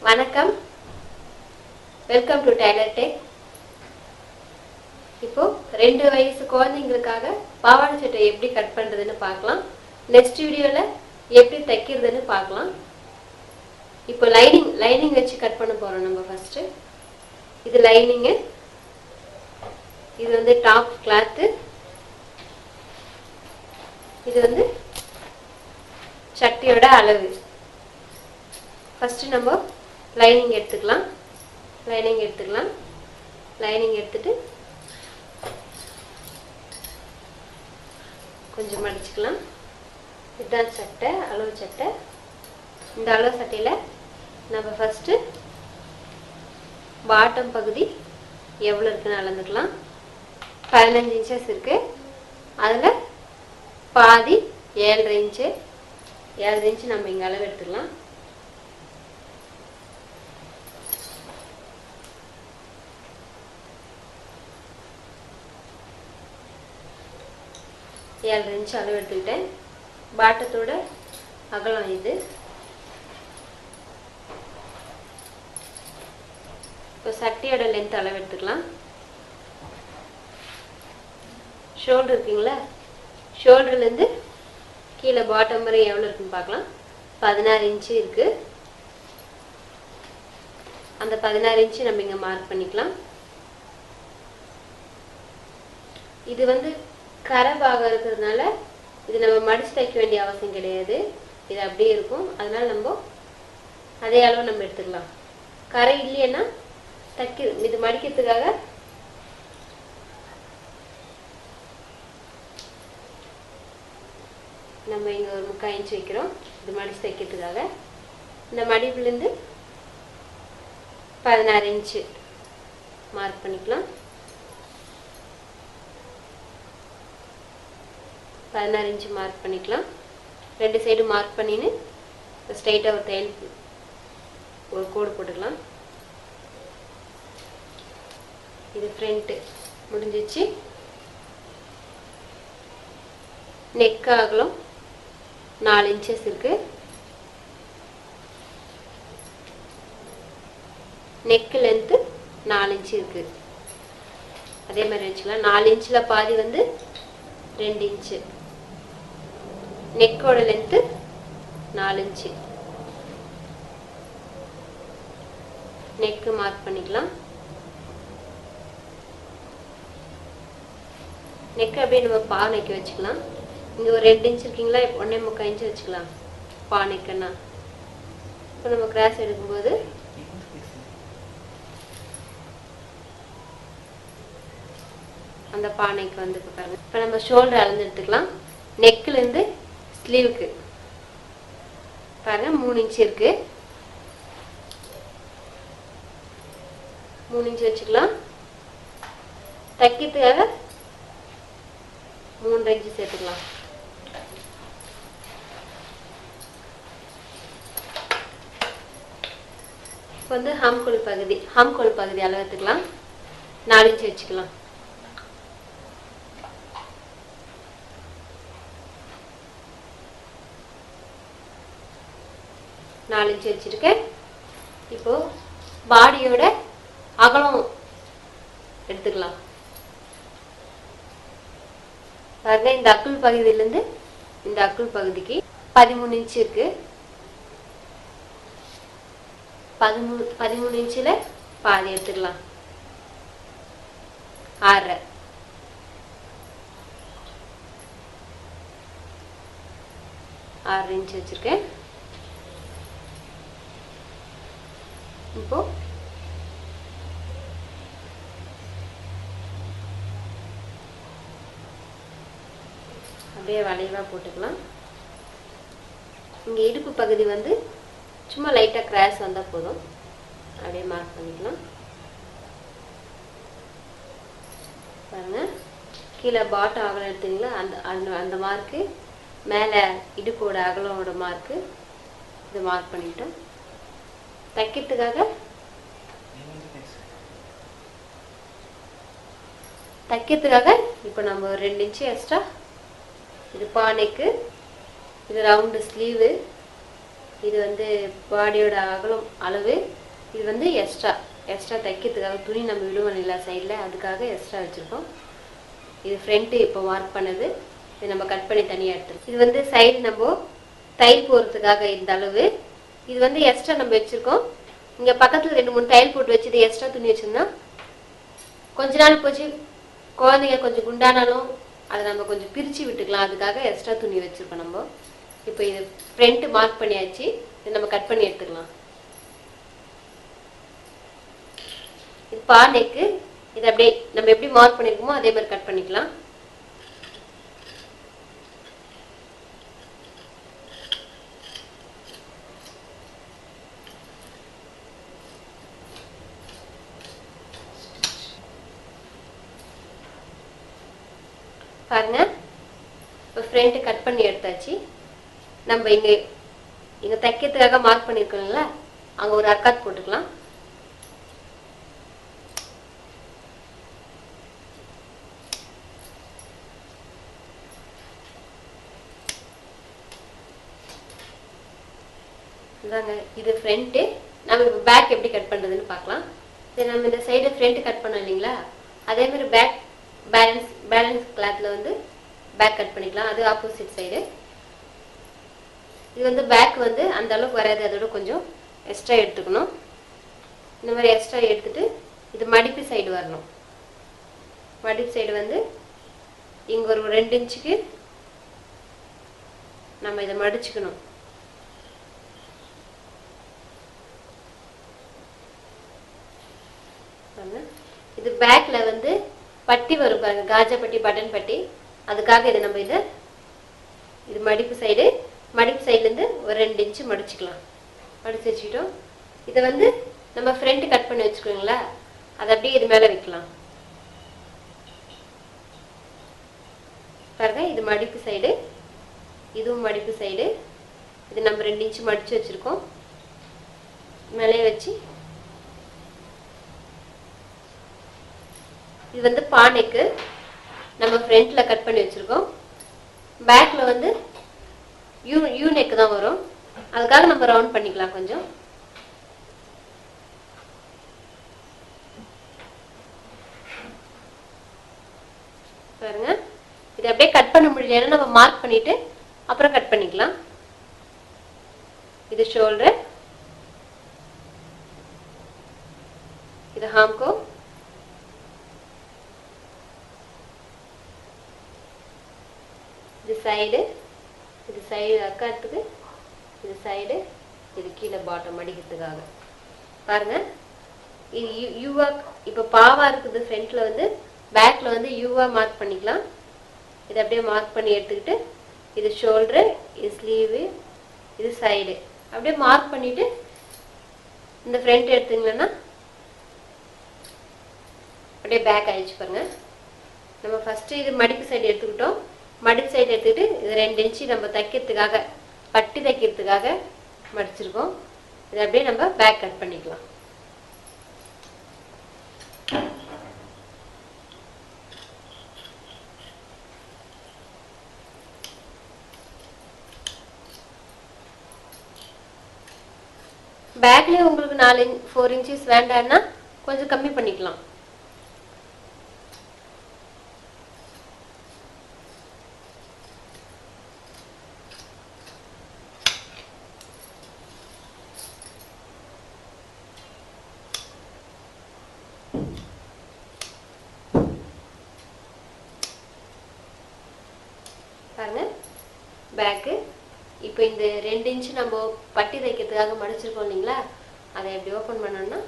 வணக்கம், welcome to tailor tech. இப்போ 2 வயசு குழந்தைங்களுக்காக பாவாடை சட்டை எப்படி கட் பண்ணுறதுன்னு பார்க்கலாம். நெக்ஸ்ட் வீடியோவில் எப்படி தைக்கிறதுன்னு பார்க்கலாம். இப்போ லைனிங் வச்சு கட் பண்ண போகிறோம். நம்ம ஃபஸ்ட்டு இது லைனிங்கு, இது வந்து டாப் கிளாத்து, இது வந்து சட்டையோட அளவு. ஃபஸ்ட்டு நம்ம லைனிங் எடுத்துக்கலாம். லைனிங் எடுத்துட்டு கொஞ்சம் மடிச்சுக்கலாம். இதுதான் சட்டை, அளவு சட்டை. இந்த அளவு சட்டையில் நம்ம ஃபஸ்ட்டு பாட்டம் பகுதி எவ்வளோ இருக்குன்னு அளந்துக்கலாம். 15 இன்ச்சஸ் இருக்குது. அதில் பாதி 7.5 இன்ச்சு. 7.5 இன்ச்சு நம்ம இங்கே அளவு எடுத்துக்கலாம். ஏழரை இன்ச்சு அளவு எடுத்துக்கிட்டேன். பாட்டத்தோட அகலம் இது. இப்போ சட்டையோட லென்த் அளவு எடுத்துக்கலாம். ஷோல்டர் இருக்குங்களா, ஷோல்டர்லேருந்து கீழே பாட்டம் வரை எவ்வளோ இருக்குன்னு பார்க்கலாம். 16 இன்ச்சு இருக்குது. அந்த 16 இன்ச்சு நம்ம இங்கே மார்க் பண்ணிக்கலாம். இது வந்து கரை பாகம் இருக்கிறதுனால இது நம்ம மடித்து தைக்க வேண்டிய அவசியம் கிடையாது. இது அப்படியே இருக்கும். அதனால் நம்ம அதே அளவு நம்ம எடுத்துக்கலாம். கரை இல்லைன்னா இது மடிக்கிறதுக்காக நம்ம இங்கே ஒரு 3/4 இன்ச்சு வைக்கிறோம். இது மடித்து தைக்கிறதுக்காக. இந்த மடிப்புலேருந்து 16 இன்ச்சு மார்க் பண்ணிக்கலாம். 16 இன்ச்சு மார்க் பண்ணிக்கலாம். 2 சைடு மார்க் பண்ணின்னு ஸ்ட்ரைட்டாக ஒரு தையல் ஒரு கோடு போட்டுக்கலாம். இது ஃப்ரண்ட்டு முடிஞ்சிச்சு. நெக் அகலம் 4 இன்ச்சஸ் இருக்குது. நெக்கு லென்த்து 4 இன்ச்சு இருக்குது. அதே மாதிரி வச்சுக்கலாம். 4 இன்ச்சில் பாதி வந்து 2 இன்ச்சு. நெக்கோட லென்த்து 4 இன்ச்சு. நெக்கு மார்க் பண்ணிக்கலாம். நெக்கு அப்படியே நம்ம பா நெக்கு வச்சுக்கலாம். இங்கே ஒரு 2 இன்ச்சு இருக்கீங்களா, 1.25 இன்ச்சு வச்சுக்கலாம் பா நெக்குன்னா. இப்போ நம்ம கிராஸ் எடுக்கும்போது அந்த பானைக்கு வந்து பாருங்க. இப்போ நம்ம ஷோல்டர் அளந்து எடுத்துக்கலாம். நெக்கிலேருந்து ஸ்லீவுக்கு பாருங்க 3 இன்ச்சு இருக்கு. 3 இன்ச்சு வச்சுக்கலாம். தைக்கிறதுக்காக 3.5 இன்ச்சு சேர்த்துக்கலாம். இப்போ வந்து ஹம்கோல் பகுதி அளவு எடுத்துக்கலாம். 4 இன்ச்சு வச்சுக்கலாம். 4 இன்ச்சு வச்சுருக்கேன். இப்போது பாடியோட அகலம் எடுத்துக்கலாம். பாருங்க, இந்த அக்குள் பகுதியிலேருந்து இந்த அக்குள் பகுதிக்கு 13 இன்ச்சு இருக்குது. 13 இன்ச்சில் பாதி எடுத்துக்கலாம். 6.5 இன்ச்சு வச்சுருக்கேன். இப்போ அப்படியே வளைவாக போட்டுக்கலாம். இங்கே இடுப்பு பகுதி வந்து சும்மா லைட்டாக கிராஸ் வந்தால் போதும். அப்படியே மார்க் பண்ணிக்கலாம். பாருங்க, கீழே பாட்டம் அகலம் எடுத்தீங்களா, அந்த மார்க்கு மேலே இடுப்போட அகலோட மார்க்கு இது மார்க் பண்ணிட்டோம். தைக்கிறதுக்காக இப்போ நம்ம 2 இன்ச்சு எக்ஸ்ட்ரா. இது பானைக்கு, இது ரவுண்டு ஸ்லீவு, இது வந்து பாடியோட அகலம் அளவு. இது வந்து எக்ஸ்ட்ரா தைக்கிறதுக்காக துணி நம்ம விடுவோம் இல்லை சைடில், அதுக்காக எக்ஸ்ட்ரா வச்சுருக்கோம். இது ஃப்ரண்ட்டு இப்போ மார்க் பண்ணது. இது நம்ம கட் பண்ணி தனியாக எடுத்துருக்கோம். இது வந்து சைடு நம்ம தையல் போகிறதுக்காக இந்த அளவு. இது வந்து எக்ஸ்ட்ரா நம்ம வச்சுருக்கோம். இங்கே பக்கத்தில் 2-3 தையல் போட்டு வச்சு இது எக்ஸ்ட்ரா துணி வச்சுருந்தா கொஞ்ச நாள் போச்சு குழந்தைங்க கொஞ்சம் குண்டானாலும் அதை நம்ம கொஞ்சம் பிரித்து விட்டுக்கலாம். அதுக்காக எக்ஸ்ட்ரா துணி வச்சுருக்கோம் நம்ம. இப்போ இது ஃப்ரண்ட்டு மார்க் பண்ணியாச்சு. இது நம்ம கட் பண்ணி எடுத்துக்கலாம். இது பா நெக்கு. இது அப்படியே நம்ம எப்படி மார்க் பண்ணியிருக்கோமோ அதே மாதிரி கட் பண்ணிக்கலாம். பாருங்க, இப்போ ஃப்ரண்ட்டு கட் பண்ணி எடுத்தாச்சு. நம்ம இங்கே தைக்கிறதுக்காக மார்க் பண்ணியிருக்கோம்ல, அங்கே ஒரு அர்க்காத் போட்டுக்கலாம். இதாங்க இது ஃப்ரண்ட்டு. நம்ம இப்போ பேக் எப்படி கட் பண்ணுறதுன்னு பார்க்கலாம். சரி, நம்ம இந்த சைடு ஃப்ரண்ட்டு கட் பண்ணோம் இல்லைங்களா, அதே மாதிரி பேக் பேலன்ஸ் கிளாத்தில் வந்து பேக் கட் பண்ணிக்கலாம். அது ஆப்போசிட் சைடு. இது வந்து பேக் வந்து அந்த அளவுக்கு வராது, அதோட கொஞ்சம் எக்ஸ்ட்ரா எடுத்துக்கணும். இந்த மாதிரி எக்ஸ்ட்ரா எடுத்துட்டு இது மடிப்பு சைடு வரணும். மடிப்பு சைடு வந்து இங்கே ஒரு 2 இன்ச்சுக்கு நம்ம இதை மடிச்சுக்கணும். இது பேக்ல வந்து பட்டி வரும் பாருங்க, காஜா பட்டி, பட்டன் பட்டி. அதுக்காக இதை நம்ம இது மடிப்பு சைடுலேருந்து ஒரு 2 இன்ச்சு மடிச்சுக்கலாம். மடிச்சு வச்சுக்கிட்டோம். இதை வந்து நம்ம ஃப்ரண்ட் கட் பண்ணி வச்சுக்கோங்களா, அதை அப்படியே இது மேலே வைக்கலாம். பாருங்க, இது மடிப்பு சைடு, இதுவும் மடிப்பு சைடு. இது நம்ம 2 இன்ச்சு மடிச்சு வச்சிருக்கோம். மேலே வச்சு இது வந்து பானைக்கு நம்ம ஃப்ரண்ட்ல கட் பண்ணி வச்சிருக்கோம். பேக்ல வந்து யூ நெக் தான் வரும். அதுக்காக நம்ம ரவுண்ட் பண்ணிக்கலாம் கொஞ்சம். பாருங்க, இது அப்படியே கட் பண்ண முடியலன்னா நம்ம மார்க் பண்ணிட்டு அப்புறம் கட் பண்ணிக்கலாம். இது ஷோல்டர், இது ஹாம்கோ, இது சைடு அக்காத்துக்கு, இது சைடு, இது கீழே பாட்டம் அடிக்கிறதுக்காக. பாருங்க, இது யூவா இப்போ பாவா இருக்குது ஃப்ரண்ட்ல வந்து, பேக்ல வந்து யூவா மார்க் பண்ணிக்கலாம். இதை அப்படியே மார்க் பண்ணி எடுத்துக்கிட்டு இது ஷோல்டரு, இது ஸ்லீவு, இது சைடு அப்படியே மார்க் பண்ணிட்டு இந்த ஃப்ரண்ட் எடுத்துங்கன்னா அப்படியே பேக் ஆயிடுச்சு. பாருங்க, நம்ம ஃபர்ஸ்ட் இது மடிப்பு சைடு எடுத்துக்கிட்டோம். மடிப்பு சைடு எடுத்துக்கிட்டு இது 2 இன்ச்சு நம்ம தைக்கிறதுக்காக, பட்டி தைக்கிறதுக்காக மடிச்சிருக்கோம். இதை அப்படியே நம்ம பேக் கட் பண்ணிக்கலாம். பேக்லேயே உங்களுக்கு 4 இன்ச்சஸ் வேண்டாம்னா கொஞ்சம் கம்மி பண்ணிக்கலாம். பாருங்க, பேக்கு இப்போ இந்த 2 இன்ச்சு நம்ம பட்டி தைக்கிறதுக்காக மடிச்சிருக்கோம் இல்லைங்களா, அதை எப்படி ஓப்பன் பண்ணோம்னா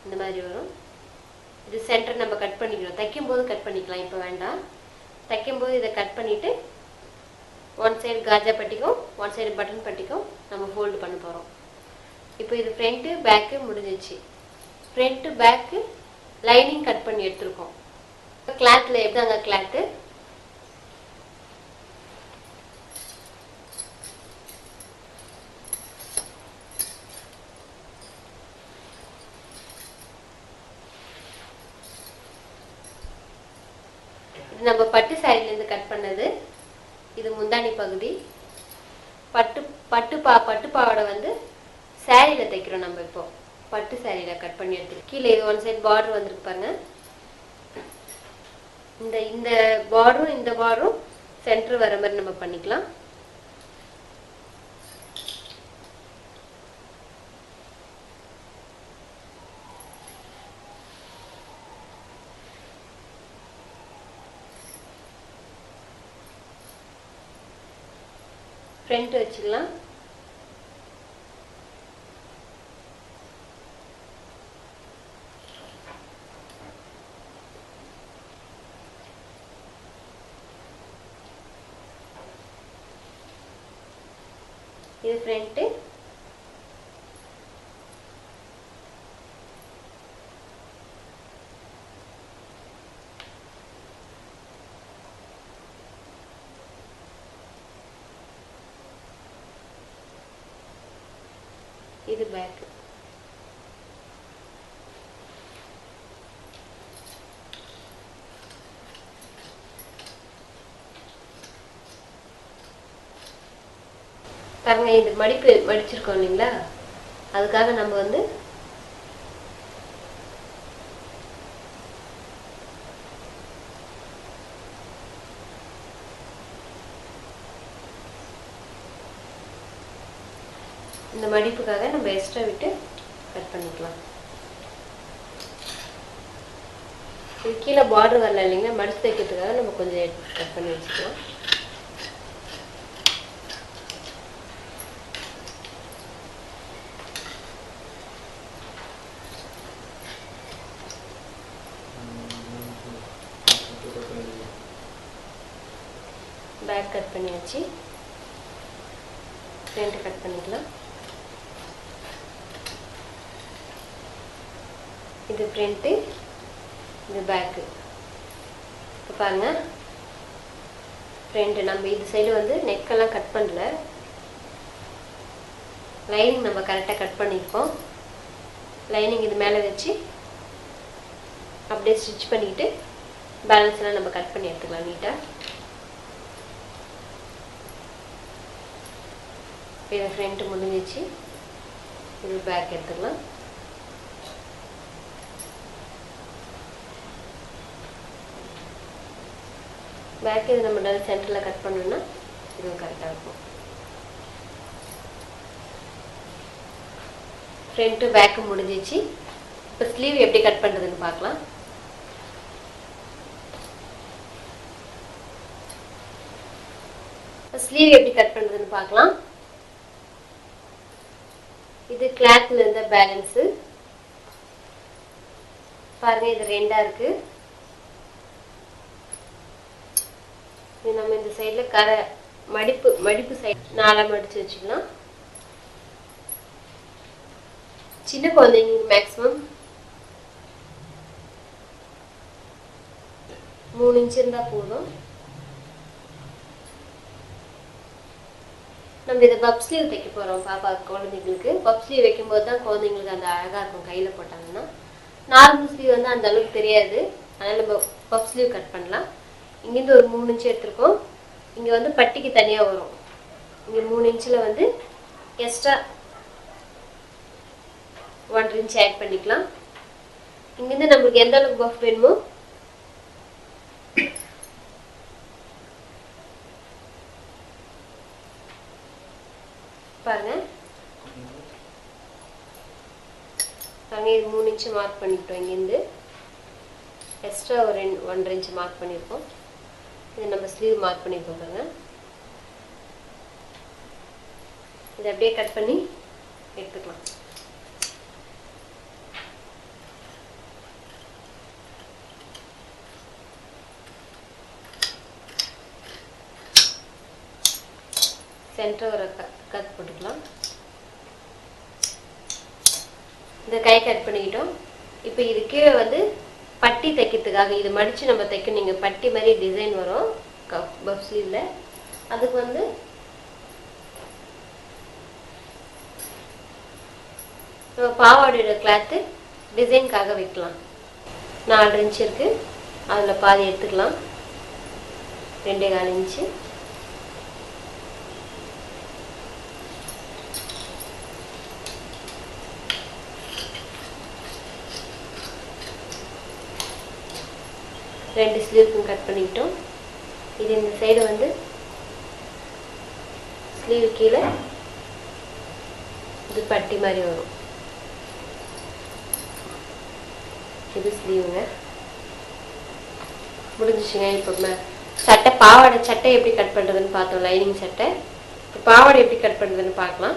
இந்த மாதிரி வரும். இது சென்டர் நம்ம கட் பண்ணிக்கிறோம். தைக்கும்போது கட் பண்ணிக்கலாம், இப்போ வேண்டாம். தைக்கும்போது இதை கட் பண்ணிவிட்டு ஒன் சைடு காஜா பட்டிக்கும் ஒன் சைடு பட்டன் பட்டிக்கும் நம்ம ஃபோல்டு பண்ண போகிறோம். இப்போ இது ஃப்ரண்ட்டு பேக்கு முடிஞ்சிச்சு. ஃப்ரண்ட்டு பேக்கு லைனிங் கட் பண்ணி எடுத்துருக்கோம். கிளாத்தில் எப்படிதாங்க கிளாத்து, இது நம்ம பட்டு சாரிலேருந்து கட் பண்ணது. இது முந்தானி பகுதி. பட்டு பாவாடை வந்து சாரியில தைக்கிறோம் நம்ம. இப்போ பட்டு சாரியில கட் பண்ணி எடுத்துக்கலாம். கீழே இது ஒன் சைடு பார்டர் வந்துருக்கு பாருங்க. இந்த பார்டரும் இந்த பார்டரும் சென்டர் வர மாதிரி நம்ம பண்ணிக்கலாம். ஃப்ரண்ட் வச்சுக்கலாம். இது ஃப்ரண்ட். இது பேக். பாருங்க, இது மடிச்சிருக்கோம் இல்லைங்களா, அதுக்காக நம்ம வந்து இந்த மடிப்புக்காக நம்ம எக்ஸ்ட்ரா விட்டு கட் பண்ணிக்கலாம். இது கீழே பார்டர் வரல இல்லைங்களா, மடிச்சு தைக்கிறதுக்காக நம்ம கொஞ்சம் கட் பண்ணி வச்சுக்கலாம். பேக் கட் பண்ணியாச்சு. ஃப்ரண்ட் கட் பண்ணிக்கலாம். இது ஃப்ரண்ட்டு, இது பேக்கு. இப்போ பாருங்க, ஃப்ரண்ட்டு நம்ம இது சைடு வந்து நெக்கெல்லாம் கட் பண்ணல, லைனிங் நம்ம கரெக்டாக கட் பண்ணியிருக்கோம். லைனிங் இது மேலே வச்சு அப்படியே ஸ்டிச் பண்ணிக்கிட்டு பேலன்ஸ்லாம் நம்ம கட் பண்ணி எடுத்துக்கலாம் நீட்டாக. இது ஃப்ரண்ட்டு முடிஞ்சிச்சு. இது பேக் எடுத்துக்கலாம். பேக் இது நம்ம சென்டரில் கட் பண்ணோம்னா இதுவும் கரெக்டாக இருக்கும். ஃப்ரண்ட்டு பேக்கு முடிஞ்சிச்சு. இப்போ ஸ்லீவ் எப்படி கட் பண்ணுறதுன்னு பார்க்கலாம். ஸ்லீவ் எப்படி கட் பண்ணுறதுன்னு பார்க்கலாம். இது கிளாத்ல இருந்த பேலன்ஸு பாருங்க, இது ரெண்டா இருக்கு. இது நம்ம இந்த சைடில் மடிப்பு சைடு 4 மடிச்சு வச்சுக்கலாம். சின்ன குழந்தைங்க மேக்ஸிமம் 3 இன்ச் இருந்தால் போதும். நம்ம இதை பப் ஸ்லீவ் தைக்க போகிறோம் பாப்பா குழந்தைங்களுக்கு. பப் ஸ்லீவ் வைக்கும்போது தான் குழந்தைங்களுக்கு அந்த அழகாக இருக்கும் கையில் போட்டாங்கன்னா. நார்மல் ஸ்லீவ் வந்து அந்த அளவுக்கு தெரியாது, அதனால் நம்ம பப் ஸ்லீவ் கட் பண்ணலாம். இங்கேருந்து ஒரு 3 இன்ச் எடுத்துருக்கோம். இங்கே வந்து பட்டிக்கு தனியாக வரும். இங்கே 3 இன்ச்சில் வந்து எக்ஸ்ட்ரா 1 இன்ச் ஆட் பண்ணிக்கலாம். இங்கேருந்து நம்மளுக்கு எந்த அளவுக்கு பஃப் வேணுமோ பாருங்க. இது 3 இன்ச் மார்க் பண்ணிட்டோம். இங்கேருந்து எக்ஸ்ட்ரா ஒரு 1 இன்ச் மார்க் பண்ணியிருக்கோம். இது நம்ம ஸ்லீவ் மார்க் பண்ணியிருக்கோம் பாருங்க. இதை அப்படியே கட் பண்ணி எடுத்துக்கலாம். சென்டர் ஒரு கட் போட்டுக்கலாம். இந்த கை கட் பண்ணிக்கிட்டோம். இப்போ இது கீழே வந்து பட்டி தைக்கிறதுக்காக இது மடித்து நம்ம தைக்கணும். நீங்கள் பட்டி மாதிரி டிசைன் வரும் பஃப் ஸ்லீவில். அதுக்கு வந்து நம்ம பாவாடையோட கிளாத்து டிசைனுக்காக வைக்கலாம். 4 இன்ச் இருக்குது, அதில் பாதி எடுத்துக்கலாம். 2.25 இன்ச்சு. 2 ஸ்லீவுக்கும் கட் பண்ணிக்கிட்டோம். இது இந்த சைடு வந்து ஸ்லீவ் கீழே இது பட்டி மாதிரி வரும். இது ஸ்லீவுங்க முடிஞ்சிச்சுங்க. இப்போ சட்டை பாவாடை சட்டை எப்படி கட் பண்ணுறதுன்னு பார்த்தோம், லைனிங் சட்டை. இப்போ பாவாடை எப்படி கட் பண்ணுறதுன்னு பார்க்கலாம்.